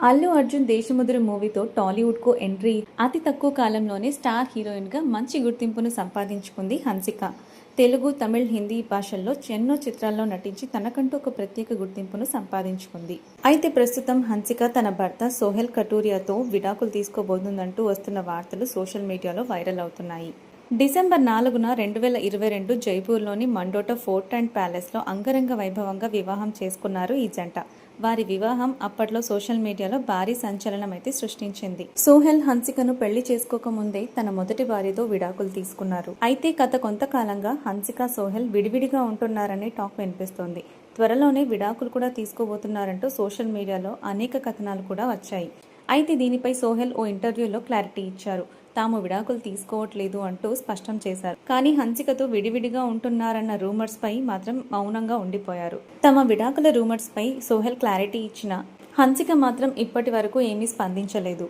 అల్లు అర్జున్ దేశముదురు మూవీతో టాలీవుడ్కు ఎంట్రీ అతి తక్కువ కాలంలోనే స్టార్ హీరోయిన్గా మంచి గుర్తింపును సంపాదించుకుంది హన్సిక. తెలుగు, తమిళ్, హిందీ భాషల్లో ఎన్నో చిత్రాల్లో నటించి తనకంటూ ఒక ప్రత్యేక గుర్తింపును సంపాదించుకుంది. అయితే ప్రస్తుతం హన్సిక తన భర్త సోహెల్ కటూరియాతో విడాకులు తీసుకోబోతుందంటూ వస్తున్న వార్తలు సోషల్ మీడియాలో వైరల్ అవుతున్నాయి. డిసెంబర్ 4న 2022 జైపూర్లోని మండోటా ఫోర్ట్ అండ్ ప్యాలెస్లో అంగరంగ వైభవంగా వివాహం చేసుకున్నారు ఈ జంట. వారి వివాహం అప్పట్లో సోషల్ మీడియాలో భారీ సంచలనం అయితే సృష్టించింది. సోహెల్ హన్సికను పెళ్లి చేసుకోకముందే తన మొదటి భార్యతో విడాకులు తీసుకున్నారు. అయితే గత కొంతకాలంగా హన్సిక, సోహెల్ విడివిడిగా ఉంటున్నారనే టాక్ వినిపిస్తోంది. త్వరలోనే విడాకులు కూడా తీసుకోబోతున్నారంటూ సోషల్ మీడియాలో అనేక కథనాలు కూడా వచ్చాయి. అయితే దీనిపై సోహెల్ ఓ ఇంటర్వ్యూలో క్లారిటీ ఇచ్చారు. తాము విడాకులు తీసుకోవట్లేదు అంటూ స్పష్టం చేశారు. కానీ హన్సికతో విడివిడిగా ఉంటున్నారన్న రూమర్స్ పై మాత్రం మౌనంగా ఉండిపోయారు. తమ విడాకుల రూమర్స్ పై సోహెల్ క్లారిటీ ఇచ్చిన హన్సిక మాత్రం ఇప్పటి వరకు ఏమీ స్పందించలేదు.